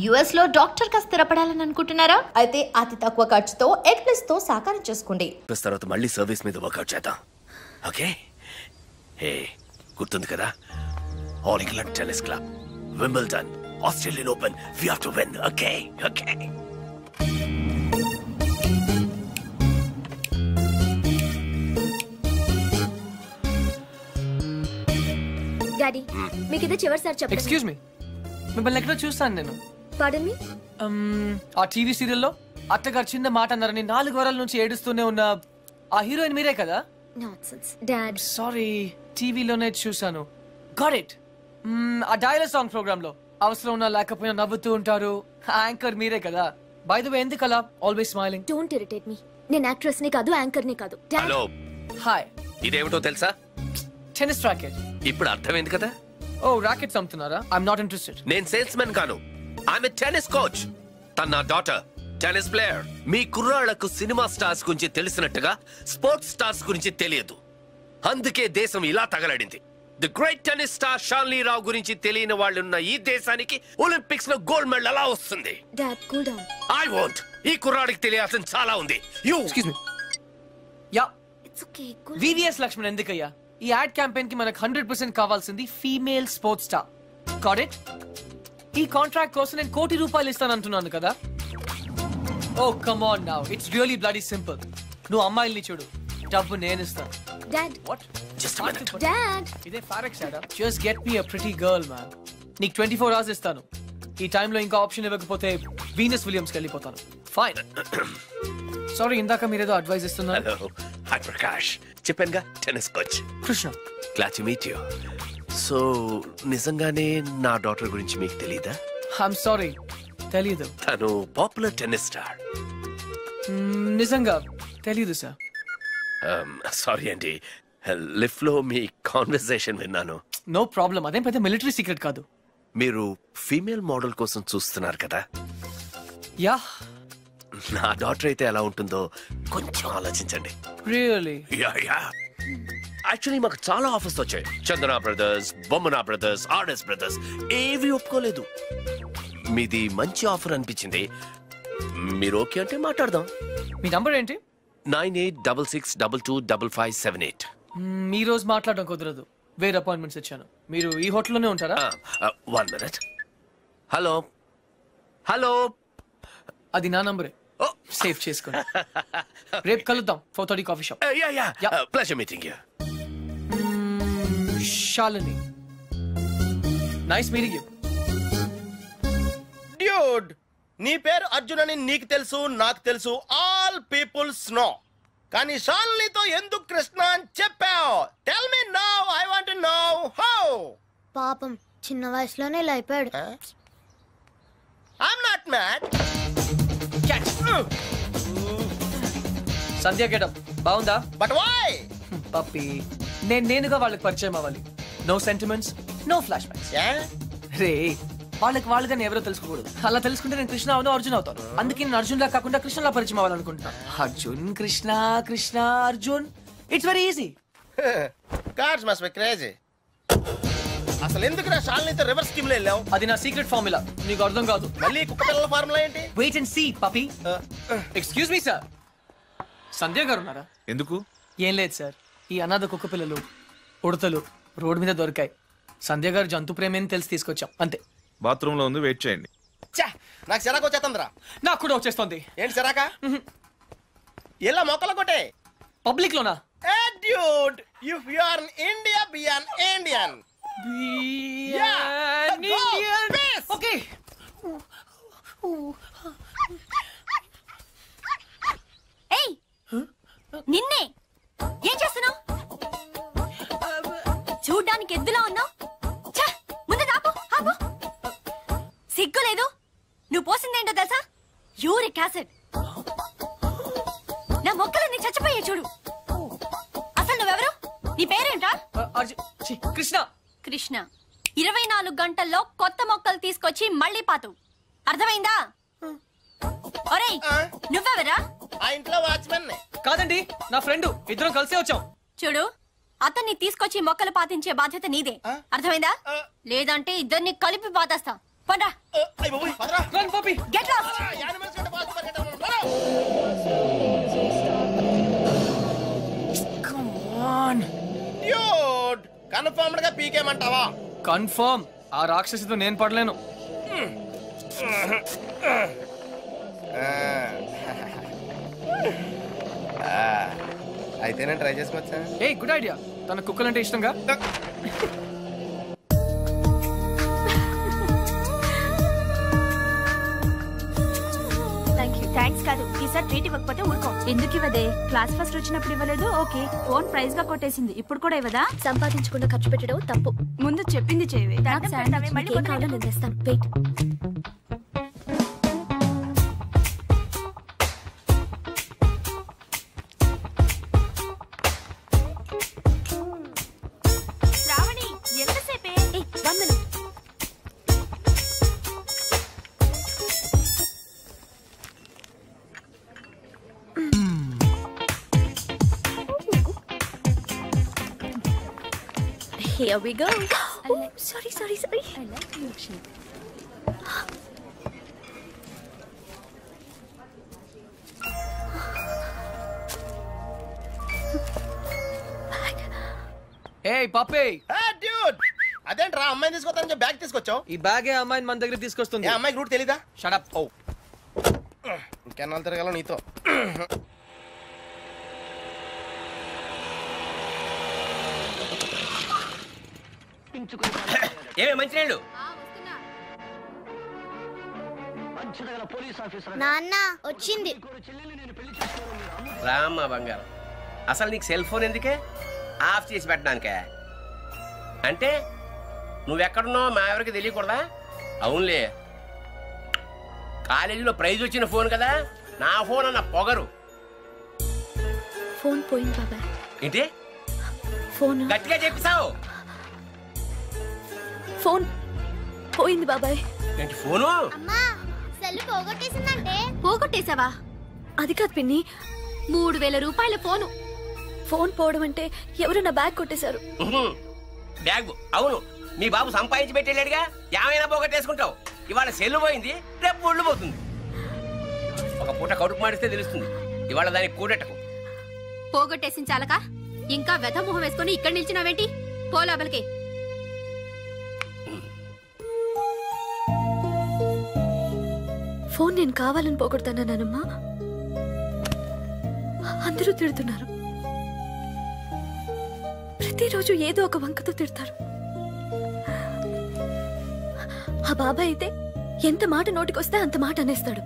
US లో doctor గా స్థిరపడాలని అనుకుంటున్నారా? అయితే అతి తక్కువ ఖర్చుతో ఎగ్ ప్లస్ తో సాకారం చేసుకోండి. తర్వాత మళ్ళీ సర్వీస్ మీద వర్కౌట్ చేద్దాం. ఓకే, హే గుర్తుంది కదా, All England Tennis Club, Wimbledon, Australian Open, we have to win. Okay okay. Daddy మీకు ఇదే చివరిసారి చెప్పండి. ఎక్స్క్యూజ్ మీ, మిమ్మల్ని ఎక్కడో చూస్తాను నేను. పాడన్ మీ? ఆ టీవీ సీరియల్లో అత్తగారు చిన్న మాట అన్నారని 4 వారాల నుంచి ఏడుస్తూనే ఉన్న ఆ హీరోయిన్ మీరే కదా? Nonsense dad. సారీ, టీవీలోనే చూసాను. Got it. ఆ డైలాగ్ సాంగ్ ప్రోగ్రామ్ లో అవసరం ఉన్నా లేకపోయినా నవ్వుతూ ఉంటారు. యాంకర్ మీరే కదా? బై ద వే, ఎందుకలా always smiling? Don't irritate me. నేను యాక్ట్రెస్ ని కాదు, యాంకర్ ని కాదు. Hello, hi. ఇదేమిటో తెలుసా? Tennis racket. ఇప్పుడు అర్థమైంది కదా? ఓ, రాకెట్స్ అమ్ముతున్నారా? I'm not interested. నేను సేల్స్ మెన్ కాను, ఐఎమ్ ఎ టెన్నిస్ కోచ్. తన నా డాటర్ టెన్నిస్ ప్లేయర్. మీ కుర్రాళ్లకు సినిమా స్టార్స్ గురించి తెలిసినట్టుగా స్పోర్ట్స్ స్టార్స్ గురించి తెలియదు. అందుకే దేశం ఇలా తగలడింది. The great tennis star Shalini Rao గురించి తెలియని వాళ్ళున్న ఈ దేశానికి ఒలింపిక్స్ లో గోల్డ్ మెడల్ ఎలా వస్తుంది? Dad cool down. I want. ఈ కుర్రాడికి తెలియాల్సిన చాలా ఉంది. You excuse me. Yeah, it's okay. Cool. VVS Laxman ఎందుకయ్యా? ఈ యాడ్ క్యాంపెయిన్ కి మనకు 100% కావాల్సింది female sports star. Got it? ఈ కాంట్రాక్ట్ కోసం నేను ₹1 కోటి ఇస్తానంటున్నాను కదా? Oh come on now, it's really bloody simple. నువ్వు అమ్మాయిల్ని చూడు, డబ్బు నేను ఇస్తాను. Dad. What? Just minute. Dad. ఇదే ఫారెక్స్ యాడా? Just get me a pretty girl man. నీకు 24 hours ఇస్తాను. ఈ టైంలో ఇంకా ఆప్షన్ ఇవ్వకపోతే వీనస్ విలియమ్స్కి వెళ్ళిపోతాను. ఫైన్. సారీ, ఇందాక మీరేదో అడ్వైస్ ఇస్తున్నారు. Hello, hi Prakash. చెప్పానుగా, tennis coach Krishna. Glad to meet you. So నిజంగానే నా డాటర్ గురించి మీకు తెలీదా? ఐఎమ్ సారీ, తెలీదు. తను పాపులర్ టెన్నిస్ స్టార్. నిజంగా తెలీదు సార్. సారీ అండి, లిఫ్ట్ లో మీ కాన్వర్సేషన్ విన్నాను. నో ప్రాబ్లం, అదేం పెద్ద మిలిటరీ సీక్రెట్ కాదు. మీరు ఫీమేల్ మోడల్ కోసం చూస్తున్నారు కదా? యా. నా డాటర్ అయితే ఎలా ఉంటుందో కొంచెం ఆలోచించండి. రియల్లీ? Yeah yeah. యాక్చువల్లీ మాకు చాలా ఆఫర్స్ వచ్చాయి. చందన బ్రదర్స్, బొమ్మనా బ్రదర్స్, ఆర్ఎస్ బ్రదర్స్, ఏవి ఒప్పుకోలేదు. మీది మంచి ఆఫర్ అనిపించింది. మీరు ఓకే అంటే మాట్లాడదాం. మీ నంబర్ ఏంటి? 9866225578. ఈ రోజు మాట్లాడడం కుదరదు, వేరే అపాయింట్మెంట్స్ ఇచ్చాను. మీరు ఈ హోటల్లోనే ఉంటారా? 1 minute. హలో హలో, అది నా నంబరే, సేవ్ చేసుకోండి. రేపు కలుద్దాం 4:30 coffee shop. Yeah yeah, pleasure meeting you. Shalini, nice meeting you. Dude, నీ పేరు అర్జున్ అని నీకు తెలుసు, నాకు తెలుసు, ఆల్ పీపుల్స్ నో. కానీ షాలినితో ఎందుకు కృష్ణ అని చెప్పావు? Tell me now, I want to know how. పాపం చిన్న వయసులోనే ఇలా అయిపోయాడు. I'm not mad. Sandhya getup బాగుందా? But why? పప్పి, నేనుగా వాళ్ళకి పరిచయం అవ్వాలి. No sentiments, no flashbacks. రే, వాళ్ళకి నేను ఎవరో తెలుసుకోకూడదు. అలా తెలుసుకుంటే నేను కృష్ణ అవును, అర్జున్ అవుతాను. అందుకే నేను అర్జున్ లా కాకుండా కృష్ణలా పరిచయం అవ్వాలనుకుంటున్నాను. Arjun Krishna, Krishna Arjun, it's very easy. Cars must be crazy. అసలు ఎందుకు నా షాలినితో రివర్స్ స్కీమ్ లో వెళ్ళావు? అది నా సీక్రెట్ ఫార్ములా, నీకు అర్థం కాదు. మళ్ళీ కుక్క పిల్లల ఫార్ములా ఏంటి? Wait and see puppy. Excuse me sir, Sandhya garu ఉన్నారా? ఎందుకు? ఏం లేదు సార్, ఈ అనాథ కుక్క పిల్లలు ఉడతలు రోడ్ మీద దొరికాయి. సంధ్య గారు జంతు ప్రేమని తెలిసి తీసుకొచ్చాం, అంతే. బాత్రూమ్ లో ఉంది, వెయిట్ చేయండి. నాకు సిరాకు వచ్చేస్తుందిరా. నాకు కూడా వచ్చేస్తుంది. ఏంటి సిరాక? ఇలా మొక్కలు కొట్టే పబ్లిక్ లోనా? Dude, if you are in India, be an Indian. Okay. ఏయ్, నిన్నే ఏం చేస్తున్నావు? చూడ్డానికి ఎద్దులా ఉన్నావు. ముందు ఆపు, ఆపు. సిగ్గు లేదు. నువ్వు పోసిందేంటో తెలుసా? Uric acid. నా మొక్కలన్నీ చచ్చిపోయే చూడు. అసలు నువ్వెవరు? నీ పేరేంటా? కృష్ణ. కృష్ణ 24 గంటల్లో కొత్త మొక్కలు తీసుకొచ్చి మళ్ళీ పాతు. అర్థమైందా? ఒరేయ్, నువ్వెవరా? ఆ ఇంట్లో వాచ్మెన్. కాదండి, నా ఫ్రెండ్. ఇద్దరం కలిసే వచ్చాం. చూడు, అతన్ని తీసుకొచ్చి మొక్కలు పాతించే బాధ్యత నీదే. అర్థమైందా? లేదంటే ఇద్దరిని కలిపి పాతేస్తా. పండ్రా. కన్ఫర్మ్డ్ గా పీకేమంటావా? కన్ఫర్మ్. ఆ రాక్షసితో నేను పడలేను. అయితే నేను ట్రై చేసుకోవచ్చా? A good idea. తన కుక్కలంటే ఇష్టంగా. థ్యాంక్స్ కాదు, ఈసారి ట్రీట్ ఇవ్వకపోతే ఊరుకో. ఎందుకు ఇవ్వదే? క్లాస్ ఫస్ట్ వచ్చినప్పుడు ఇవ్వలేదు, ఓకే. ఫోన్ ప్రైజ్ గా కొట్టేసింది, ఇప్పుడు కూడా ఇవ్వదా? సంపాదించకుండా ఖర్చు పెట్టడం తప్పు. ముందు చెప్పింది చేయవే. నేను తెస్తాను. Wait. Shravani ఎంతసేపే? 1 minute. Here we go. Oh, sorry. I like milkshake. ఏ పప్పే. డ్యూడ్, అదేంట్రా అమ్మాయిని తీసుకొస్తానని బ్యాగ్ తీసుకొచ్చావు? ఈ బ్యాగే అమ్మాయిని మన దగ్గర తీసుకొస్తుంది. ఏ అమ్మాయికి రూట్ తెలీదా? Shut up. ఓ ఇంకెన్నాళ్ళు తిరగాల నీతో? ఏమే మంచినీళ్ళు? నాన్న వచ్చింది. రామ్మా బంగారం. అసలు నీకు సెల్ ఫోన్ ఎందుకే? ఆఫ్ చేసి పెట్టడానికే? అంటే నువ్వెక్కడున్నావు మా ఎవరికి తెలియకూడదా? అవునులే, కాలేజీలో ప్రైజ్ వచ్చిన ఫోన్ కదా, నా ఫోన్ అన్న పొగరు. ఫోన్ పోయింది బాబాయ్. ఏంటి? ఫోన్ గట్టిగా చెప్పిసావు. ఫోన్ పోయింది బాబాయ్. ఏంటి ఫోను? అమ్మా సెల్ పోగొట్టేసిందంటే. పోగొట్టేశావా? అది కాదు పిన్ని, 3000 రూపాయల ఫోను. ఫోన్ పోవడం అంటే ఎవరు నా బ్యాగ్ కొట్టేశారు. బ్యాగ్? అవును, మీ బాబు సంపాదించి పెట్టేళ్ళాడుగా, ఏమైనా పోగొట్టేసుకుంటావు. ఇవాళ సెల్లు పోయింది, రేపు ఒళ్ళు పోతుంది. ఒక పూట కడుపు మాడిస్తే తెలుస్తుంది. ఇవాళ దానికి కూడెట్టకు. పోగొట్టేసిన చాలక ఇంకా వెధ మొహం వేసుకుని ఇక్కడ నిల్చున్నావేంటి? పో లోపలికి. ఫోన్ నేను కావాలని పోగొడతానా నానమ్మా? అందరూ తిడుతున్నారు. ప్రతిరోజు ఏదో ఒక వంకతో తిడతారు. ఆ బాబాయ్ అయితే ఎంత మాట నోటికొస్తే అంత మాట అనేస్తాడు.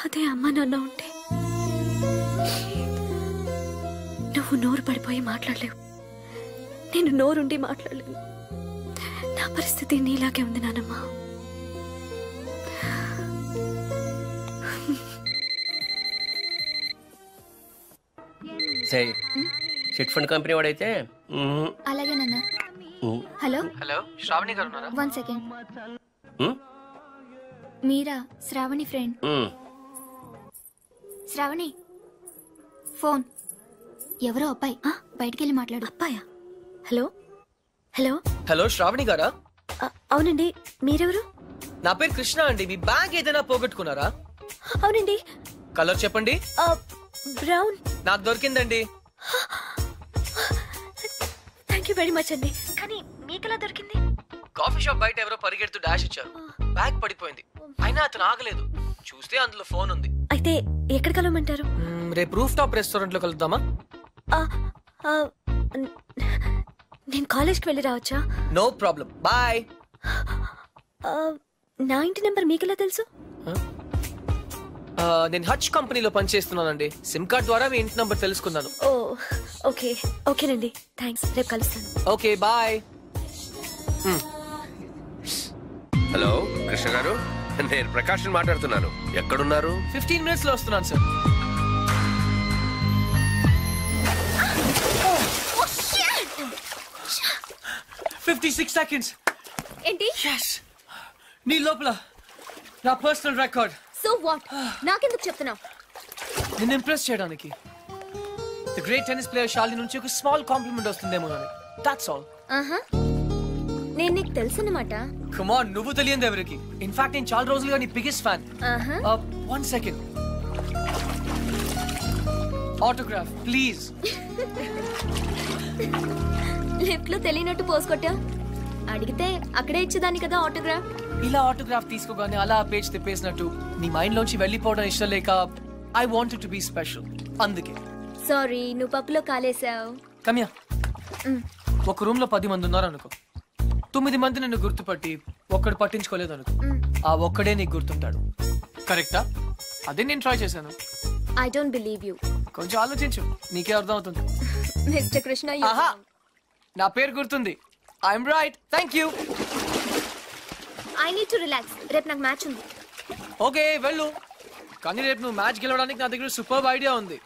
అదే అమ్మ నాన్న ఉంటే నువ్వు నోరు పడిపోయి మాట్లాడలేవు, నేను నోరుండి మాట్లాడలేను. నా పరిస్థితి నీలాగే ఉంది నానమ్మా. చిట్ ఫండ్ కంపెనీ వాడైతే. అలాగే నాన్న. హలో హలో, శ్రావణి గారు ఉన్నారా? 1 second. మీరా? శ్రావణి ఫ్రెండ్. శ్రావణి ఫోన్. ఎవరో అబ్బాయి, బయటికెళ్ళి మాట్లాడు. అబ్బాయా? హలో హలో హలో, శ్రావణి గారా? అవునండి, మీరెవరు? నా పేరు కృష్ణ అండి. మీ బ్యాగ్ ఏదైనా పోగొట్టుకున్నారా? అవునండి. కలర్ చెప్పండి. బ్రౌన్. నాకు దొరికిందండి. థ్యాంక్ యూ వెరీ మచ్ అండి. కానీ మీకెలా దొరికింది? కాఫీ షాప్ బయట ఎవరో పరిగెడుతూ డాష్ ఇచ్చారు, బ్యాగ్ పడిపోయింది. అయినా అతను ఆగలేదు. చూస్తే అందులో ఫోన్ ఉంది. అయితే ఎక్కడ కలవమంటారు? రేపు రూఫ్ టాప్ రెస్టారెంట్ లో కలుద్దామా? నేను కాలేజ్కి వెళ్ళి రావచ్చా? No problem, boy. నా ఇంటి నెంబర్ మీకెలా తెలుసు? నేను హచ్ కంపెనీలో పనిచేస్తున్నానండి. సిమ్ కార్డ్ ద్వారా మీ ఇంటి నంబర్ తెలుసుకున్నాను. ఓ ఓకే, ఓకేనండి, థ్యాంక్స్. రేపు కలుస్తాను. Okay, bye. హలో కృష్ణ గారు, నేను ప్రకాష్ మాట్లాడుతున్నాను. ఎక్కడున్నారు? 15 minutes లో వస్తున్నాను సార్. Oh, 56 seconds. ఏంటి? Yes. నీ లోపల నా పర్సనల్ రికార్డ్. So what? నాకెందుకు చెప్తున్నావు? నిన్ను ఇంప్రెస్ చేయడానికి. The great tennis player Shali నుంచి ఒక స్మాల్ కాంప్లిమెంట్ వస్తుందేమో అని. That's all. నేను నీకు తెలుసన్నమాట. కమ్ ఆన్, నువ్వు తెలియదు ఎవరికి. ఇన్ఫాక్ట్ నేను చాలా రోజులుగా నీ biggest fan. 1 second. Autograph please. Lift లో తెలియనట్టు పోసుకొట్టా. అడిగితే అక్కడే ఇచ్చేదాన్ని కదా ఆటోగ్రాఫ్. ఇలా ఆటోగ్రాఫ్ తీసుకోగానే అలా పేజ్ తిప్పేసినట్టు నీ మైండ్ లోంచి వెళ్ళిపోవడం ఇష్టం లేక I want to be special. అందుకే. సారీ, నువ్వు పప్పులో కాలేసావు. కమ్యా. ఒక రూమ్ లో 10 మంది ఉన్నారు అనుకో. 9 మంది నన్ను గుర్తుపట్టి ఒక్కడు పట్టించుకోలేదు అనుకో. ఆ ఒక్కడే నీకు గుర్తుంటాడు. కరెక్టా? అదే నేను ట్రై చేశాను. I don't believe you. కొంచెం ఆలోచించు, నీకే అర్థం అవుతుంది. మిస్టర్ కృష్ణ, ఆహా, నా పేరు గుర్తుంది. I'm right. Thank you. I need to relax. రేపు నాకు మ్యాచ్ ఉంది. ఓకే వెళ్ళు. కానీ రేపు నువ్వు మ్యాచ్ గెలవడానికి నా దగ్గర సూపర్ ఐడియా ఉంది.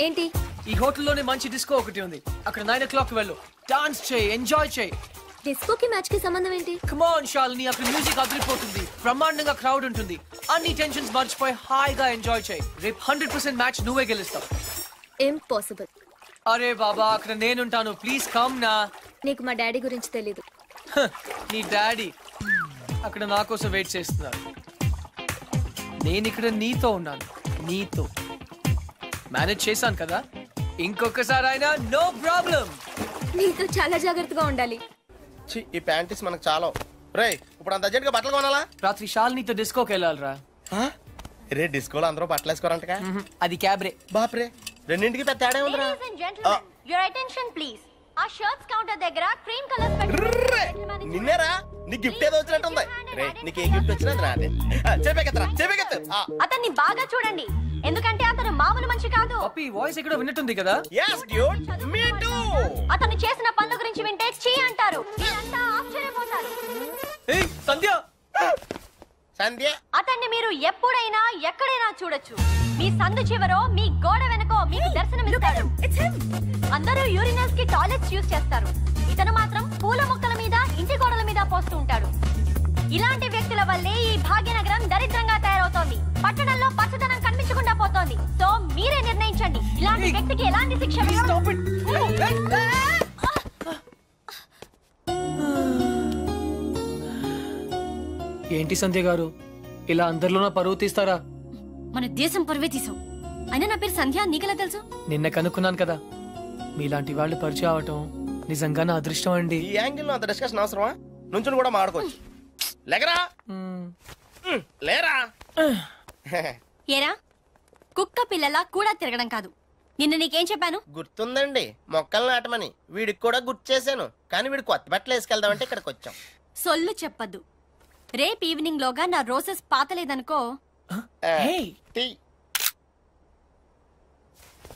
ఏంటి? ఈ హోటల్లోనే మంచి డిస్కో ఒకటి ఉంది. అక్కడ 9 o'clock వెళ్ళు. డాన్స్ చేయి, ఎంజాయ్ చేయి. డిస్కోకి మ్యాచ్ కి సంబంధం ఏంటి? కమ్ ఆన్ శాలిని, అక్కడ మ్యూజిక్ అదిరిపోతుంది. బ్రహ్మాండంగా క్రౌడ్ ఉంటుంది. అన్ని టెన్షన్స్ మర్చిపోయి హాయిగా ఎంజాయ్ చేయి. రేపు 100% మ్యాచ్ నువ్వే గెలుస్తావు. ఇంపాసిబుల్. అరే బాబా, అక్కడ నేనుంటాను. ప్లీజ్ కమ్ నా. నీకు మా డాడీ గురించి తెలీదు. నీ డాడీ అక్కడ నా కోసం వెయిట్ చేస్తున్నారు. నేను ఇక్కడ నీతో ఉన్నాను. నీతో మేనేజ్ చేశాను కదా. ఇంకొకసారి అయినా నో ప్రాబ్లం. నీతో చాలా జాగ్రత్తగా ఉండాలి. ఈ ప్యాంటీస్ మనకు చాలా. రే, ఇప్పుడు అంత అర్జెంట్ గా బట్టలు కొనాలా? రాత్రి శాలినితో డిస్కోకి వెళ్ళాలిరా. రే, డిస్కోలో అందరూ బట్టలు వేసుకోరంటగా. అది క్యాబ్రే. బాప్రే, రెండింటికి పెద్ద తేడా ఉందిరా. Ladies and gentlemen, your attention please. ఆ షర్ట్స్ కౌంటర్ దగ్గర క్రీమ్ కలర్స్ పెట్టి నిన్నేరా, నీ గిఫ్ట్ ఏదో వచ్చినట్టుంది. రే, నీకు ఏ గిఫ్ట్ వచ్చినది రాదే. చెప్పేకెత్తరా. అతన్ని బాగా చూడండి, ఎందుకంటే అతను మామూలు మనిషి కాదు. పప్పి వాయిస్ ఎక్కడో విన్నట్టుంది కదా. yes dude, me too. అతను చేసిన పనుల గురించి వింటే చీ అంటారు. మీరంతా ఆశ్చర్యపోతారు. ఏయ్ సంధ్య. సంధ్య, అతన్ని మీరు ఎప్పుడైనా ఎక్కడైనా చూడొచ్చు. మీ సందు చివరో మీ గోడ వెనకో మీకు దర్శనమిస్తాడు. అందరూ యూరినల్స్ కి టాయిలెట్స్ యూజ్ చేస్తారు. ఇతను మాత్రం పూల మొక్కల మీద, ఇంటి గోడల మీద పోస్తూ ఉంటాడు. ఇలాంటి వ్యక్తుల వల్లే ఈ భాగ్యనగరం దరిద్రంగా తయారవుతోంది. పట్టణంలో పచ్చదనం కనిపించకుండా పోతోంది. సో మీరే నిర్ణయించండి, ఇలాంటి వ్యక్తికి ఎలాంటి శిక్ష ఏంటి సంధ్య గారు, ఇలా అందరిలోన పరువు తీస్తారా? మన దేశం పరువే తీసావు. అయినా నా పేరు సంధ్య, నీకెలా తెలుసు? నిన్న కనుక్కున్నాను కదా. మీలాంటి వాళ్ళు పరిచయం అవటం నిజంగా నా అదృష్టం అండి. ఈ యాంగిల్ లో అంత డిస్కషన్ అవసరమా? నుంచుని కూడా మాడుకోవచ్చు. లేకరా, లేరా. ఏరా, కుక్క పిల్లలా కూడా తిరగడం కాదు. నిన్న నీకేం చెప్పాను? గుర్తుందండి, మొక్కలు నాటమని. వీడికి కూడా గుర్తు చేశాను. కానీ వీడు కొత్త బట్టలు వేసుకెళ్దామంటే ఇక్కడికి వచ్చాం. సొల్లు చెప్పద్దు. రేపు ఈవినింగ్ లోగా నా రోజెస్ పాతలేదనుకో.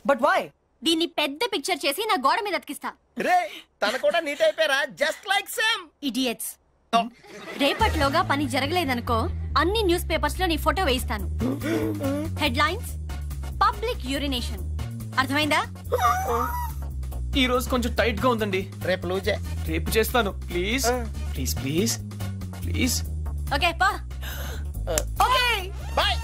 But why? దీన్ని పెద్ద పిక్చర్ చేసి నా గోడ మీద అతికిస్తా. రే, తన కూడా నీట్ అయిపోయారా? Just like same. ఇడియట్స్. రేపట్లోగా పని జరగలేదనుకో, అన్ని న్యూస్ పేపర్స్ లో నీ ఫోటో వేయిస్తాను. Headlines, public urination. అర్థమైందా? ఈ రోజు కొంచెం టైట్ గా ఉందండి. రేపు లూజే. రేపు చేస్తాను. Please please please please. Okay పా. Okay bye.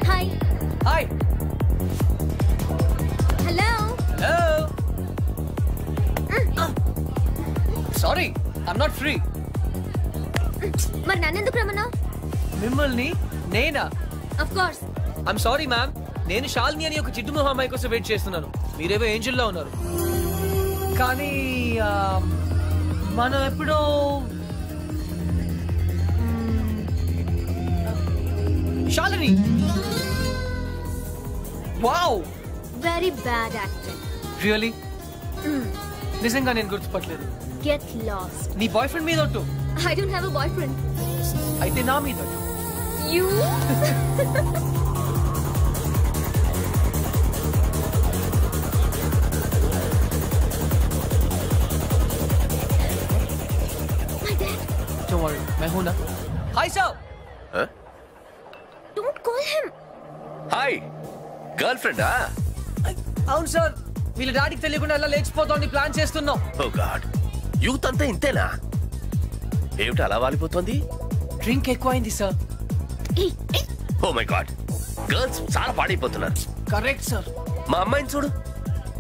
Hi. Hi. Hello. Hello. Sorry, I'm not free. మరి నన్నెందుకు రమ్మన్నావు? మిమ్మల్ని నేనా? Of course. I'm sorry ma'am. నేను శాలిని అని ఒక చిట్టు మొహం అమ్మాయి కోసం వెయిట్ చేస్తున్నాను. మీరేవో ఏంజల్లో ఉన్నారు. కానీ మనం ఎప్పుడో Shalini. Wow, very bad acting. Really? నిజంగా నేను గుర్తుపట్టలేదు. Get lost. నీ బాయ్ ఫ్రెండ్ మీద ఒట్టు. I don't have a boyfriend. అయితే నా మీద ఒట్టు. You. My dad. Don't worry, मैं हूं ना. Hi sir. Don't call him. Hi, girl ఫ్రెండా? అవును సార్, వీళ్ళ డాడీకి తెలియకుండా ఎలా లేచిపోతామని ప్లాన్ చేస్తున్నాం. ఓ గాడ్, యూత్ అంతా ఇంతేనా? ఏమిటి అలా వాలిపోతుంది? డ్రింక్ ఎక్కువైంది sir. Oh my God, girls చాలా పాడైపోతున్నారు. Correct sir. మా అమ్మాయిని చూడు,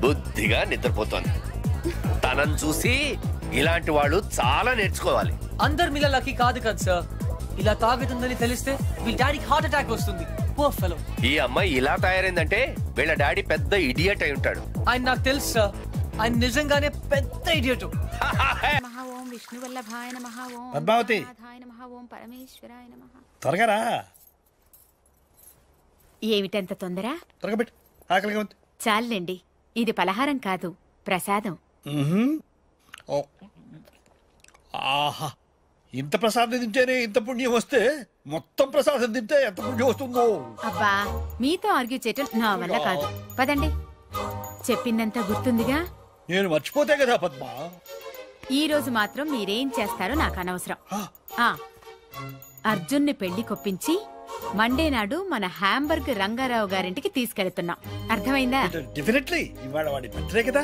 బుద్ధిగా నిద్రపోతోంది. తనని చూసి ఇలాంటి వాళ్ళు చాలా నేర్చుకోవాలి. అందరు మీలా లక్కీ కాదు కదా సార్. ఇలా తాగుతుందని తెలిస్తే వీళ్ళ డాడీకి హార్ట్ అటాక్ వస్తుంది. Poor fellow. ఈ అమ్మాయి ఇలా తయారైందంటే వీళ్ళ డాడీ పెద్ద ఇడియట్ అయి ఉంటాడు. ఆయన నాకు తెలుసు సార్, ఆయన నిజంగానే పెద్ద ఇడియట్. ఓం విష్ణువల్లభాయ నమః, ఓం పద్మావతి. నాథాయ నమః, ఓం పరమేశ్వరాయ నమః. త్వరగా రా. ఏమిటంత తొందర? త్వరగా పెట్టు, ఆకలిగా ఉంది. చాలండి, ఇది పలహారం కాదు, ప్రసాదం. ఆహా, ఇంత ప్రసాదం తింటేనే ఇంత పుణ్యం వస్తే మొత్తం ప్రసాదం తింటే ఎంత పుణ్యం వస్తుందో. అబ్బా, మీతో ఆర్గ్యూ చేయటం నా వల్ల కాదు. పదండి. చెప్పిందంతా గుర్తుందిగా? నేను మర్చిపోతే కదా పద్మ. ఈ రోజు మాత్రం మీరేం చేస్తారో నాకు అనవసరం. అర్జున్ని పెళ్లి కొప్పించి మండే నాడు మన హ్యాంబర్గ్ రంగారావు గారింటికి తీసుకెళ్తున్నాం. అర్థమైందా? డెఫినెట్లీ. ఇవాళ వాడి బర్త్డే కదా,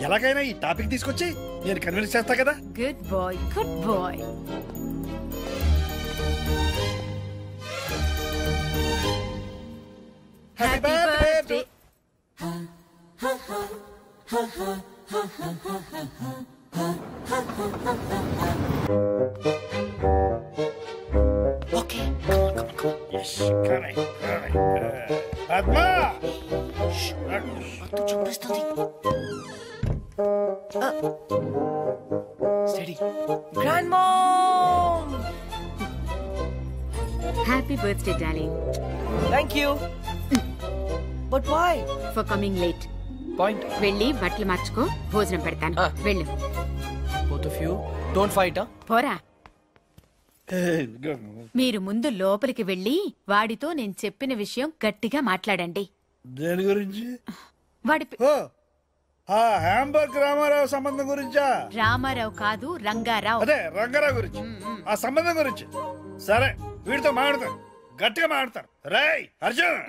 ఎలాగైనా ఈ టాపిక్ తీసుకొచ్చి నేను కన్విన్స్ చేస్తా కదా. Good boy, good boy. Happy birthday. Okay. Padma, study. Grand mom. Happy birthday darling. Thank you. But why? For coming late. Point. వెళ్ళి బట్టలు మార్చుకో, భోజనం పెడతాను. వెళ్ళు. Both of you don't fight. పోరా. మీరు ముందు లోపలికి వెళ్ళి వాడితో నేను చెప్పిన విషయం గట్టిగా మాట్లాడండి. దేని గురించి? వాడి హ్యాంబర్గ్ రామారావు సంబంధం గురించా? రామారావు కాదు, రంగారావు. అదే రంగారావు గురించి, ఆ సంబంధం గురించి. సరే, వీడితో మాట్లాడతాను, గట్టిగా మాట్లాడతాను. రేయ్ అర్జున్,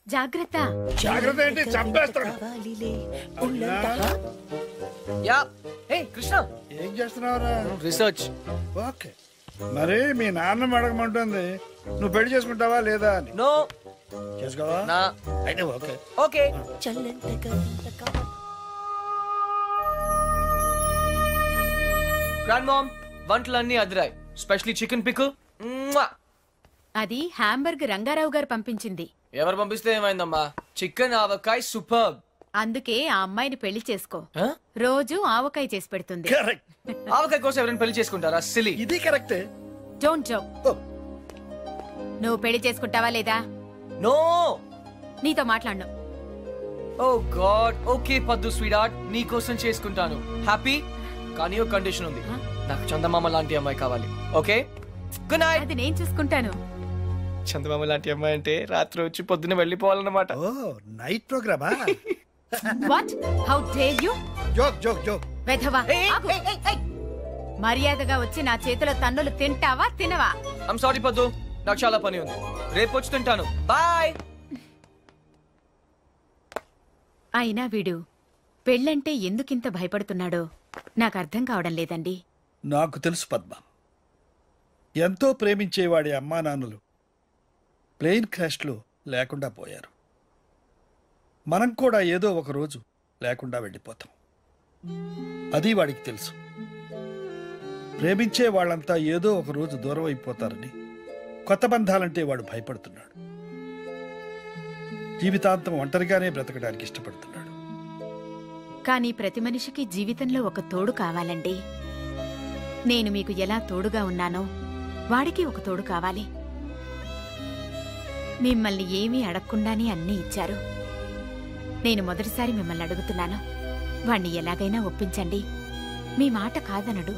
జాగ్రత్త. జాగ్రత్త ఏంటి, చంపేస్తాను. యా. హే కృష్ణ, ఏం చేస్తున్నావురా? రీసెర్చ్. ఓకే, మరి మీ నాన్న అడగమంటుంది, నువ్వు పెళ్లి చేసుకుంటావా లేదా అని. నో. చేసుకోవా? నా. అయితే ఓకే. ఓకే. గ్రాండ్ మామ్, వంటలన్నీ అదిరాయి. Specially chicken pickle. అది హ్యాంబర్గ్ రంగారావు గారు పంపించింది. ఎవరు పంపిస్తే ఏమైందమ్మా? చికెన్ ఆవకాయ సూపర్. అందుకే ఆ అమ్మాయిని పెళ్లి చేసుకో. రోజు ఆవకాయ చేసి పెడుతుంది. కరెక్ట్. ఆవకాయ కోసం ఎవరైనా పెళ్లి చేసుకుంటారా? సిలీ. ఇది కరెక్టే. Don't joke. నువ్వు పెళ్లి చేసుకుంటావా లేదా? నో. నీతో మాట్లాడను. ఓ గాడ్. ఓకే పద్దు స్వీట్, నీ కోసం చేసుకుంటాను. హ్యాపీ. కానీ ఒక కండిషన్ ఉంది, నాకు చందమామ లాంటి అమ్మాయి కావాలి. Okay, good night. అది నేను చూసుకుంటాను. చందమామ లాంటి అమ్మాయి అంటే రాత్రి వచ్చి పొద్దున్న వెళ్ళిపోవాలన్నమాట. ఓ, నైట్ ప్రోగ్రామా? What? How dare you? Joke joke joke. వెధవా. ఆగు. మర్యాదగా వచ్చి నా చేతిలో తన్నులు తింటావా తినవా? ఐమ్ సారీ పద్దు, నాకు చాలా పని ఉంది, రేపు వచ్చి తింటాను. బాయ్. అయినా వీడు పెళ్ళంటే ఎందుకింత భయపడుతున్నాడో నాకు అర్థం కావడం లేదండి. నాకు తెలుసు పద్మ, ఎంతో ప్రేమించేవాడి అమ్మా నాన్నలు ప్లేన్ క్రాష్లో లేకుండా పోయారు. మనం కూడా ఏదో ఒక రోజు లేకుండా వెళ్ళిపోతాం. అది వాడికి తెలుసు. ప్రేమించే వాళ్ళంతా ఏదో ఒక రోజు దూరం అయిపోతారని కొత్త బంధాలంటే వాడు భయపడుతున్నాడు. జీవితాంతం ఒంటరిగానే బ్రతకడానికి ఇష్టపడుతున్నాడు. కానీ ప్రతి మనిషికి జీవితంలో ఒక తోడు కావాలండి. నేను మీకు ఎలా తోడుగా ఉన్నానో వాడికి ఒక తోడు కావాలి. మిమ్మల్ని ఏమీ అడగకుండానే అన్నీ ఇచ్చారు. నేను మొదటిసారి మిమ్మల్ని అడుగుతున్నాను, వాణ్ణి ఎలాగైనా ఒప్పించండి. మీ మాట కాదనడు.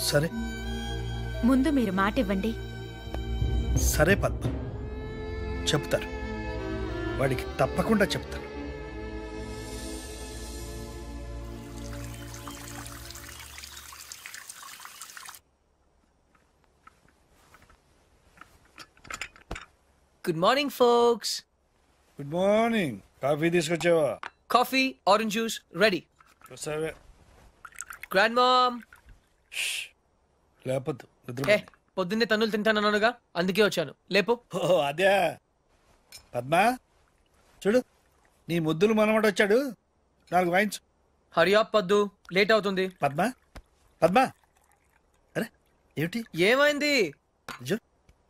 సరే ముందు మీరు మాట ఇవ్వండి. సరే పద్మ, చెప్తారు, వాడికి తప్పకుండా చెప్తాను. Good morning folks. Good morning. Coffee తీసుకొచ్చావా? Coffee, orange juice ready. సరే. Grand mom. లేపద్దు, నిద్ర. పొద్దున్నే తన్నులు తింటానన్నానుగా, అందుకే వచ్చాను. లేపు. ఓ అదే. పద్మా చూడు, నీ ముద్దులు మనవడు వచ్చాడు, 4 వాయించు. హరియా పద్దు, లేట్ అవుతుంది. పద్మా పద్మా, అరే ఏమిటి ఏమైంది?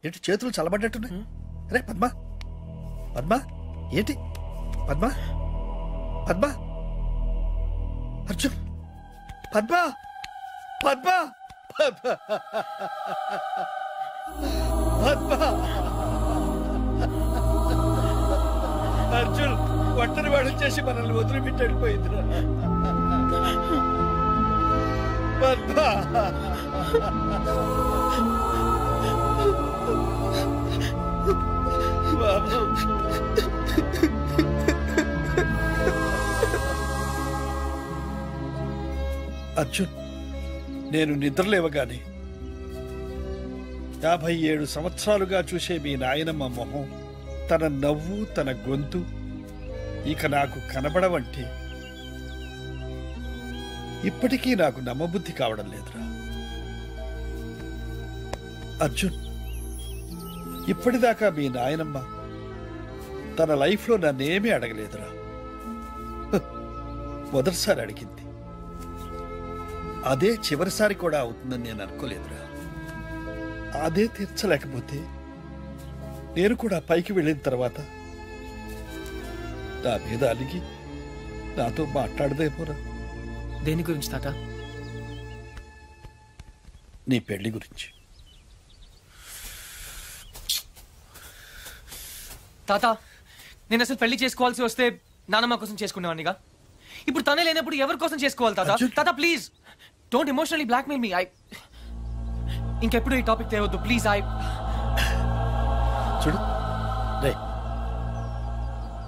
ఏంటి చేతులు చల్లబడ్డట్టున్నాయి? అరే పద్మా పద్మా, ఏంటి పద్మా పద్మా, అర్జున్ పద్మా పద్మా పద్మా పద్మా, అర్జున్ ఒంటరి వాడు చేసి మనల్ని వదిలిపెట్టి వెళ్ళిపోయిందిరా. పద్మా బాబు, అర్జున్ నేను నిద్రలేవగానే 57 సంవత్సరాలుగా చూసే మీ నాయనమ్మ మొహం, తన నవ్వు, తన గొంతు ఇక నాకు కనబడవంటే ఇప్పటికీ నాకు నమ్మబుద్ధి కావడం లేదురా. అర్జున్, ఇప్పటిదాకా మీ నాయనమ్మ తన లైఫ్లో నన్నేమీ అడగలేదురా. మొదటిసారి అడిగింది, అదే చివరిసారి కూడా అవుతుందని నేను అనుకోలేదురా. అదే తీర్చలేకపోతే నేను కూడా పైకి వెళ్ళిన తర్వాత నా మీద అలిగి నాతో మాట్లాడదేమోరా. దేని గురించి తాత? నీ పెళ్లి గురించి. తాత, నేను అసలు పెళ్లి చేసుకోవాల్సి వస్తే నానమ్మ కోసం చేసుకునేవాడినిగా. ఇప్పుడు తనే లేనప్పుడు ఎవరి కోసం చేసుకోవాలి తాత? తాత please don't emotionally blackmail me. ఇంకెప్పుడు ఈ టాపిక్ తేవద్దు ప్లీజ్. చూడు రే,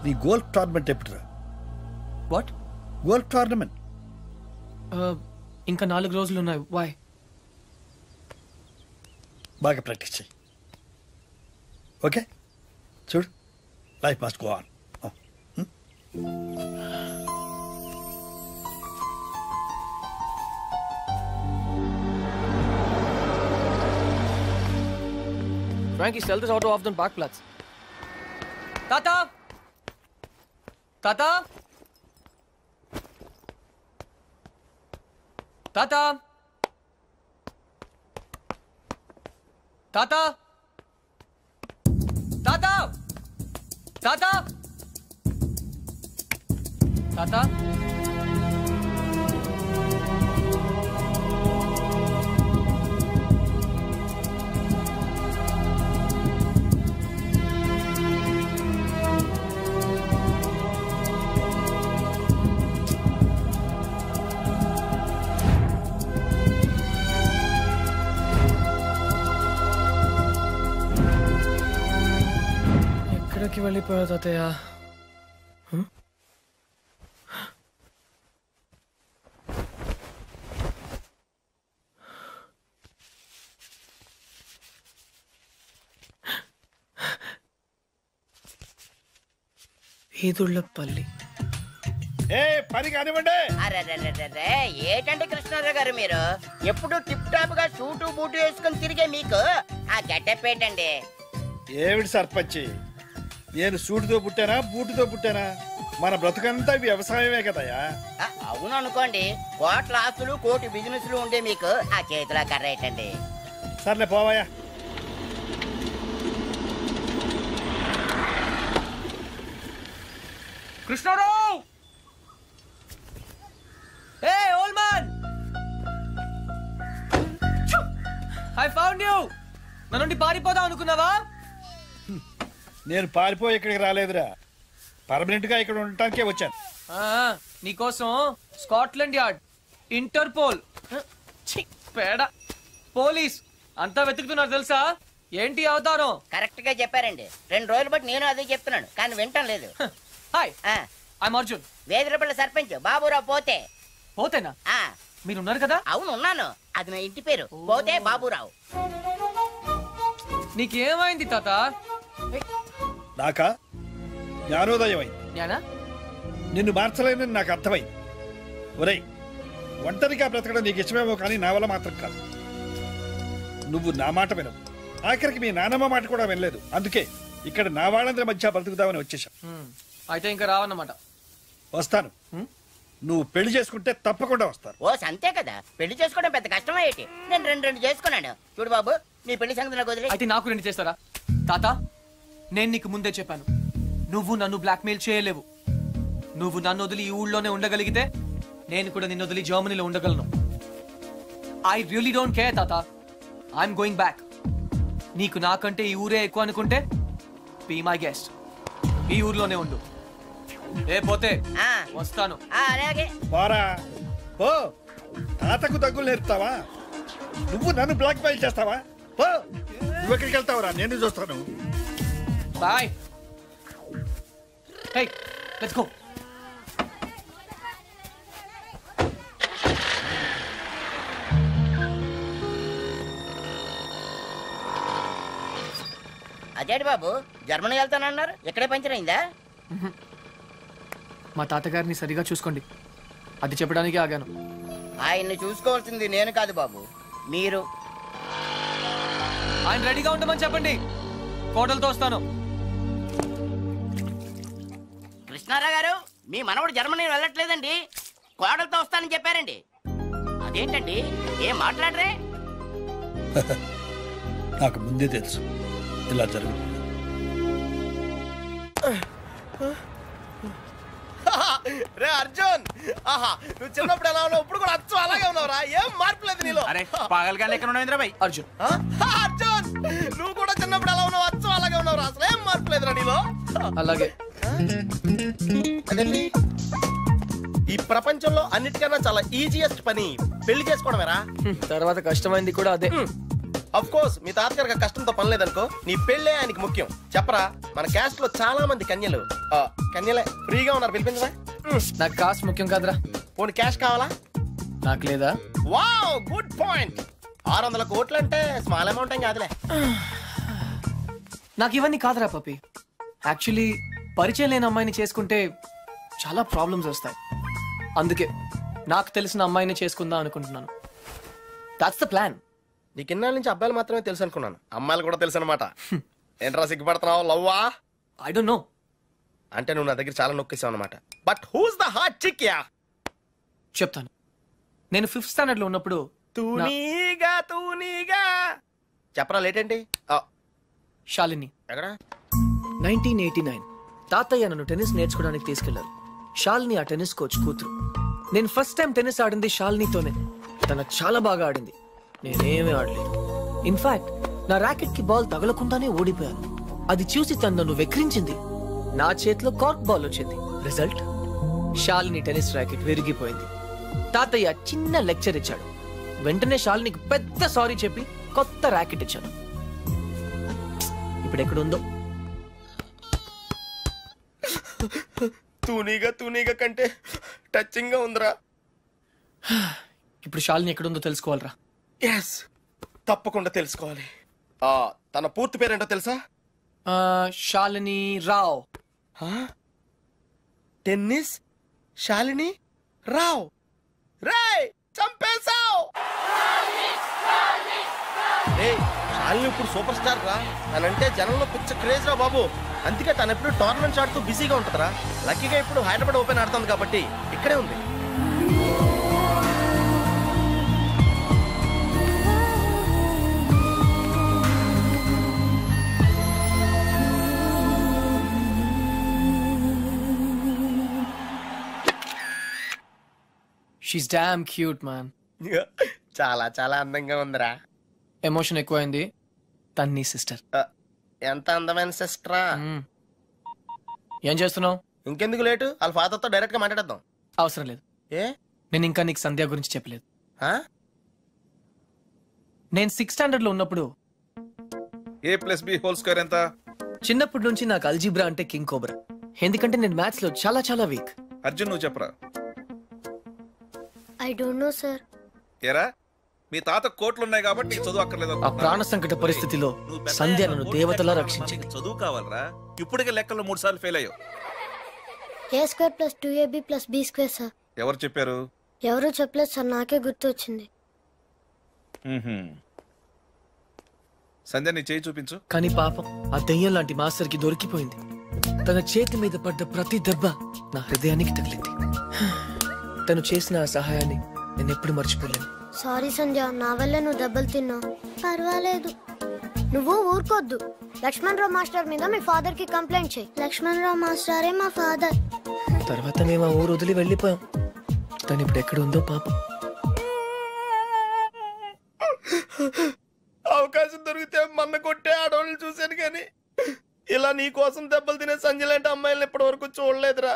నీ గోల్ఫ్ టోర్నమెంట్ ఎప్పుడురా? వాట్? గోల్ఫ్ టోర్నమెంట్ ఇంకా 4 రోజులు ఉన్నాయి. వై? బాగా ప్రాక్టీస్ చేయి. ఓకే చూడు, life must go on. Frankie, sell this auto off the Parkplatz. Tata! Tata! Tata! Tata! Tata! Tata! Tata! ఎక్కడికి వెళ్ళిపోయావు తాతయ్య? ఈదుళ్ళపల్లి. ఏ పని కానివ్వండి. ఏంటంటే కృష్ణారావు గారు, మీరు ఎప్పుడు టిప్ టాప్ గా సూటు బూటు వేసుకుని తిరిగే మీకు ఆ గెటప్ ఏంటండి? ఏమిటి సర్పంచి, నేను సూటుతో పుట్టానా బూటుతో పుట్టానా? మన బ్రతుకంతా వ్యవసాయమే కదయా. అవును అనుకోండి, కోట్ల ఆస్తులు కోటి బిజినెస్లు ఉండే మీకు ఆ చేతిలో కర్ర ఏంటండి? సర్లే పోవాయా. Krishnarao! Hey, old man! I found you! నా నుండి పారిపోదాం అనుకున్నావా? నేను పారిపోయి ఇక్కడికి రాలేదురా, పర్మనెంట్ గా ఇక్కడ ఉండటానికే వచ్చాను. నీకోసం స్కాట్లాండ్ యార్డ్, ఇంటర్పోల్, పేడ, పోలీస్ అంతా వెతుకుతున్నారు తెలుసా? ఏంటి అవతారం? కరెక్ట్ గా చెప్పారండి. 2 రోజులు బట్టి నేను అదే చెప్తున్నాను, కానీ వింటాం లేదు. హాయ్, ఐఎమ్ అర్జున్. వేదిరపల్లి సర్పంచ్ బాబురావు. పోతే పోతేనా? మీరున్నారు కదా? అవును ఉన్నాను, అది నా ఇంటి పేరు. పోతే బాబురావు. నీకేమైంది తాత? నాకా జ్ఞానోదయం అయింది. జ్ఞానా? నిన్ను మార్చలేనని నాకు అర్థమైంది. ఒరేయ్, ఒంటరిగా బ్రతకడం నీకు ఇష్టమేమో కానీ నా వల్ల మాత్రం కాదు. నువ్వు నా మాట వినవు, ఆఖరికి మీ నానమ్మ మాట కూడా వినలేదు. అందుకే ఇక్కడ నా వాళ్ళందరి మధ్య బ్రతుకుదామని వచ్చేసాం. అయితే ఇంకా రావన్నమాట. వస్తాను. నువ్వు పెళ్లి చేసుకుంటే తప్పకుండా వస్తాను. ఓ అంతే కదా, పెళ్లి చేసుకోవడం పెద్ద కష్టం ఏంటి? నేను రెండు చేసుకున్నాను. చూడు బాబు, నీ పెళ్లి సంగతి నాకు వదిలే. అయితే నాకు 2 చేస్తారా? తాత, నేను నీకు ముందే చెప్పాను, నువ్వు నన్ను బ్లాక్మెయిల్ చేయలేవు. నువ్వు నన్ను వదిలి ఈ ఊళ్ళోనే ఉండగలిగితే నేను కూడా నిన్ను వదిలి జర్మనీలో ఉండగలను. ఐ రియలీ డోంట్ కేర్ తాత. I'm going back. నీకు నాకంటే ఈ ఊరే ఎక్కువ అనుకుంటే బీ మై గెస్ట్. ఈ ఊర్లోనే ఉండు. ఏ పోతే వస్తాను. అలాగే పోరా పో. తాతకు దగ్గులు నేర్పుతావా? నువ్వు నన్ను బ్లాక్ మెయిల్ చేస్తావా? పో. నువ్వు ఎక్కడికి వెళ్తావురా? నేను చూస్తాను. బాయ్. Hey, let's go. అదేంటి బాబు, జర్మనీ వెళ్తానన్నారు, ఇక్కడే పంచర్ అయిందా? మా తాతగారిని సరిగా చూసుకోండి, అది చెప్పడానికి ఆగాను. ఆయన్ని చూసుకోవాల్సింది నేను కాదు బాబు, మీరు. ఆయన రెడీగా ఉండమని చెప్పండి, కోటలతో వస్తాను. కృష్ణారావు గారు, మీ మనవడు జర్మనీ వెళ్ళట్లేదండి, కోడలతో వస్తానని చెప్పారండి. అదేంటండి, ఏం మాట్లాడరే? నాకు ముందే తెలుసు ఇలా జరుగుతుంది. రే అర్జున్, ఆహా, నువ్వు చిన్నప్పుడు ఎలా ఉన్నావు, ఇప్పుడు కూడా అచ్చం అలాగే ఉన్నావురా. ఏం మార్పు లేదు నీలో. అరే పాగల్గా లెక్క ఉన్నావు భాయ్. అర్జున్, అర్జున్, నువ్వు కూడా చిన్నప్పుడు ఎలా ఉన్నావు, అచ్చం అలాగే ఉన్నావురా. అసలు ఏం మార్పు లేదురా నీలో. అలాగే. అదేంటి, ఈ ప్రపంచంలో అన్నిటికన్నా చాలా ఈజియెస్ట్ పని పెళ్లి చేసుకోవడమేరా. తర్వాత కష్టమైంది కూడా అదే. అఫ్ కోర్స్, మీ తాతగారికి కష్టంతో పని లేదనుకో, నీ పెళ్ళే ఆయనకి ముఖ్యం. చెప్పరా, మన క్యాస్ట్ లో చాలా మంది కన్యలే ఫ్రీగా ఉన్నారు, పిలిపించరా. నాకు కాస్ట్ ముఖ్యం కాదురా. పోనీ క్యాష్ కావాలా? నాకు లేదా? Wow, good point. 600 కోట్లు అంటే స్మాల్ అమౌంట్ ఏం కాదులే. నాకు ఇవన్నీ కాదురా పప్పి. యాక్చువల్లీ పరిచయం లేని అమ్మాయిని చేసుకుంటే చాలా ప్రాబ్లమ్స్ వస్తాయి. అందుకే నాకు తెలిసిన అమ్మాయిని చేసుకుందాం అనుకుంటున్నాను. That's the plan. నీకు ఇన్నాళ్ళ నుంచి అబ్బాయిలు మాత్రమే తెలుసు అనుకున్నాను, అమ్మాయిలు కూడా తెలుసు అనమాట. ఏంట్రా సిగ్గుపడుతున్నావు? లవ్వా? I don't know. అంటే నువ్వు నా దగ్గర చాలా నొక్కేసావు అనమాట. But who's the hot chick? Yeah, చెప్తాను. నేను 5th స్టాండర్డ్ లో ఉన్నప్పుడు తూనీగా చెప్పరా, లేట్ ఏంటి? శాలిని. ఎక్కడ? 1989 తాతయ్య నన్ను టెన్నిస్ నేర్చుకోవడానికి తీసుకెళ్లారు. శాలిని ఆ టెన్నిస్ కోచ్ కూతురు. నేను ఫస్ట్ టైం టెన్నిస్ ఆడింది శాలినితోనే. తన చాలా బాగా ఆడింది, నేనేమీ ఆడలేదు. ఇన్ఫాక్ట్ నా ర్యాకెట్ కి బాల్ తగలకుండానే ఓడిపోయాను. అది చూసి తను నన్ను వెక్రించింది. నా చేతిలో కార్క్ బాల్ వచ్చింది. రిజల్ట్, శాలిని టెన్నిస్ ర్యాకెట్ విరిగిపోయింది. తాతయ్య చిన్న లెక్చర్ ఇచ్చాడు. వెంటనే శాలినికి పెద్ద సారీ చెప్పి కొత్త ర్యాకెట్ ఇచ్చాను. ఇప్పుడు ఎక్కడుందో. తూనీగా కంటే టచింగ్ గా ఉందిరా. ఇప్పుడు శాలిని ఎక్కడుందో తెలుసుకోవాలరా. ఎస్, తప్పకుండా తెలుసుకోవాలి. తన పూర్తి పేరేంటో తెలుసా? శాలిని రావ్. టెన్నిస్ శాలిని రావ్. రేయ్, చంపేశావ్. శాలిని ఇప్పుడు సూపర్ స్టార్ రా. తనంటే జనంలో పిచ్చ క్రేజ్ రా బాబు. అందుకే తను ఎప్పుడు టోర్నమెంట్స్ ఆడుతూ బిజీగా ఉంటుందిరా. లక్కీగా ఇప్పుడు హైదరాబాద్ ఓపెన్ ఆడుతుంది కాబట్టి ఇక్కడే ఉంది. She's damn cute, man. చాలా చాలా అందంగా ఉందిరా. ఎమోషన్ ఎక్కువైంది. తన్ని సిస్టర్. ఎంత అందమైన సిస్టరా. ఏం చేస్తున్నావు? ఇంకెందుకు లేటు, వాళ్ళ ఫాదర్ తో డైరెక్ట్ గా మాట్లాడేద్దాం. అవసరం లేదు. ఏ? నేను ఇంకా నీకు సంధ్య గురించి చెప్పలేదు. నేను 6th స్టాండర్డ్ లో ఉన్నప్పుడు A+B² ఎంత? చిన్నప్పటి నుంచి నాకు అల్జీబ్రా అంటే కింగ్ కోబ్రా. ఎందుకంటే నేను మ్యాథ్స్ లో చాలా చాలా వీక్. అర్జున్, నువ్వు చెప్పరా. I don't no sir. ఏరా, మీ తాత కోట్లున్నాయి కాబట్టి నీకు చదువు అక్కర్లేదు. ఆ ప్రాణ సంకట పరిస్థితిలో సంధ్య నన్ను దేవతలా రక్షించింది. చదువు కావాలరా. ఇప్పటికే లెక్కల్లో 3 సార్లు ఫెయిల్ అయ్యావు. A² + 2AB + B² sir. ఎవరు చెప్పారు? ఎవరూ చెప్పలేదు సార్, నాకే గుర్తు వచ్చింది. సంధ్య నీ చేయి చూపించు. కానీ పాపం ఆ దెయ్యం లాంటి మాస్టర్ కి దొరికిపోయింది. తన చేతి మీద పడ్డ ప్రతి దెబ్బ నా హృదయానికి తగిలింది. తను చేసిన ఆ సహాయాన్ని నేను ఎప్పుడు మర్చిపోలేను. సారీ సంధ్య, నా వల్ల నువ్వు దెబ్బలు తిన్నావు. పర్వాలేదు, నువ్వు ఊరుకోద్దు. లక్ష్మణ్ రావు మాస్టర్ మీద మీ ఫాదర్ కి కంప్లైంట్ చేయి. లక్ష్మణ్ రావు మాస్టరే మా ఫాదర్. తర్వాత మేము ఆ ఊరు వదిలి వెళ్ళిపోయాం. తను ఇప్పుడు ఎక్కడ ఉందో పాపం. అవకాశం దొరికితే మన్న కొట్టే ఆడవాళ్ళు చూశాను కానీ ఇలా నీ కోసం దెబ్బలు తినే సంజయ్ లాంటి అమ్మాయిలను ఇప్పటి వరకు చూడలేదురా.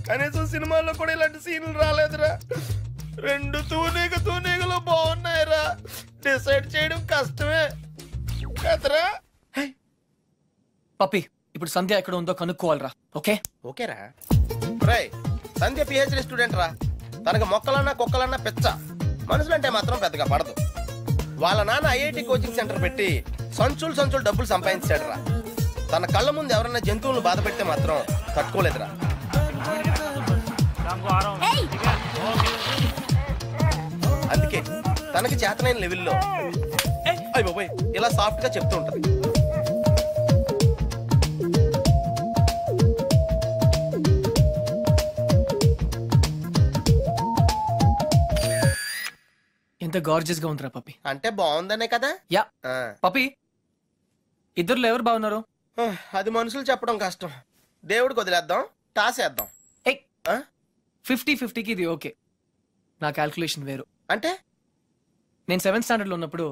కనీసం సినిమాల్లో కూడా ఇలాంటి సీన్లు రాలేదురా. రెండు తూనీగలు బాగున్నాయిరా. డిసైడ్ చేయడం కష్టమే కదరా. పప్పి, ఇప్పుడు సంధ్య ఎక్కడ ఉందో కనుక్కోవాలరా. ఓకే ఓకేరా. రేయ్, సంధ్య పిహెచ్డి స్టూడెంట్ రా. తనకు మొక్కలన్నా కుక్కలన్నా పెచ్చ. మనుషులంటే మాత్రం పెద్దగా పడదు. వాళ్ళ నాన్న ఐఐటి కోచింగ్ సెంటర్ పెట్టి సంచులు డబ్బులు సంపాదించాడు రా. తన కళ్ళ ముందు ఎవరన్నా జంతువులను బాధ పెడితే మాత్రం తట్టుకోలేదురా. అందుకే తనకి చేతనైన లెవెల్లో అయిపోయి ఇలా సాఫ్ట్ గా చెప్తూ ఉంటది. ఎంత గార్జియస్ గా ఉందిరా పప్పి. అంటే బాగుందనే కదా. యా పప్పి, ఇద్దరులో ఎవరు బాగున్నారు? అది మనుషులు చెప్పడం కష్టం. దేవుడికి వదిలేద్దాం, టాసేద్దాం. 50-50కి ఇది ఓకే. నా క్యాల్కులేషన్ వేరు. అంటే నేను 7th స్టాండర్డ్ లో ఉన్నప్పుడు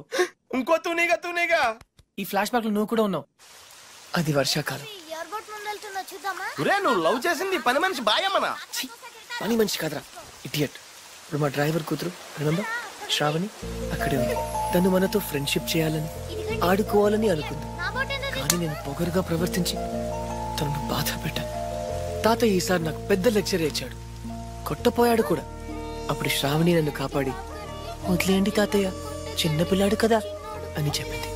ఇంకో తూనీగా ఈ ఫ్లాష్ బ్యాక్ లో నువ్వు కూడా ఉన్నావు. అది వర్షాకాలం. నువ్వు లవ్ చేసింది పని మనిషి బాయమ్మనా? పని మనిషి కాదురా, ఇడియట్. ఇప్పుడు మా డ్రైవర్ కూతురు రిమెంబర్ శ్రావణి అక్కడే ఉంది. తను మనతో ఫ్రెండ్షిప్ చేయాలని ఆడుకోవాలని అనుకుంది. కానీ నేను పొగరుగా ప్రవర్తించి తనను బాధ పెట్టాను. తాతయ్య ఈసారి నాకు పెద్ద లెక్చర్ ఇచ్చాడు. కొట్టపోయాడు కూడా. అప్పుడు శ్రావణి నన్ను కాపాడి వదిలేయండి తాతయ్య, చిన్నపిల్లాడు కదా అని చెప్పింది.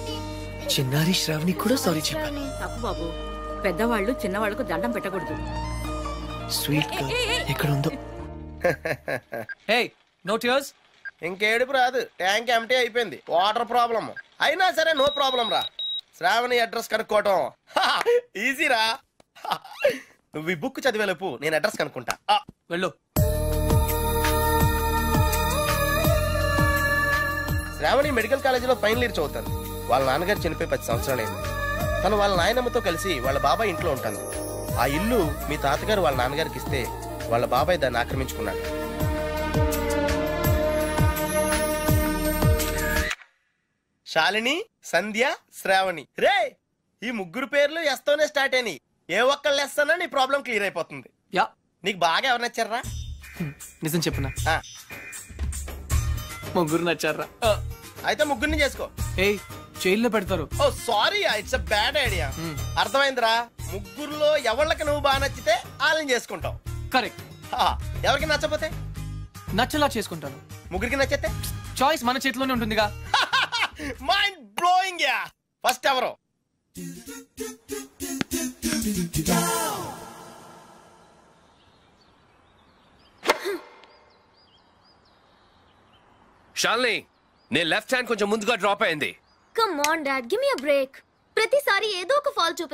చిన్నారి శ్రావణి కూడా సారీ చెప్పాను. తప్పు బాబు, పెద్దవాళ్ళు చిన్నవాళ్లకు దండం పెట్టకూడదు. స్వీట్ గా ఎక్కడ ఉందో. No tears. ఇంకేడుపు రాదు. ట్యాంక్ ఎంటీ అయిపోయింది. వాటర్ ప్రాబ్లమ్ అయినా సరే నో ప్రాబ్లం రా. శ్రావణి అడ్రస్ కనుక్కోవటం ఈజీరా. నువ్వు ఈ బుక్ చదివేలోపు నేను అడ్రస్ కనుక్కుంటా. వెళ్ళు. శ్రావణి మెడికల్ కాలేజీలో ఫైనల్ ఇయర్ చదువుతాను. వాళ్ళ నాన్నగారు చనిపోయి 10 సంవత్సరాలైంది. తను వాళ్ళ నాయనమ్మతో కలిసి వాళ్ళ బాబాయ్ ఇంట్లో ఉంటాను. ఆ ఇల్లు మీ తాతగారు వాళ్ళ నాన్నగారికి ఇస్తే వాళ్ళ బాబాయ్ దాన్ని ఆక్రమించుకున్నాడు. శాలిని, సంధ్య, శ్రావణి. రే, ఈ ముగ్గురు పేర్లు ఎస్తోనే స్టార్ట్ అయినాయి. ఏ ఒక్కళ్ళు ఎస్తానో నీ ప్రాబ్లం క్లియర్ అయిపోతుంది. యా, నీకు బాగా ఎవరు నచ్చారా? నిజం చెప్పునా, ముగ్గురు నచ్చారా? అయితే ముగ్గురిని చేసుకో. జైల్లో పెడతారు. Oh sorry, it's a bad idea. అర్థమైందిరా. ముగ్గురులో ఎవళ్ళకి నువ్వు బాగా నచ్చితే వాళ్ళని చేసుకుంటావు. కరెక్ట్. ఎవరికి నచ్చపోతే నచ్చలా చేసుకుంటాను. ముగ్గురికి నచ్చితే చాయిస్ మన చేతిలోనే ఉంటుందిగా. Mind blowing. యా, ఫస్ట్ ఎవరు? శాలిని, నేను లెఫ్ట్ హ్యాండ్ కొంచెం ముందుగా డ్రాప్ అయింది. Come on dad, give me a break. ప్రతిసారి ఏదో ఒక ఫాల్ చూపి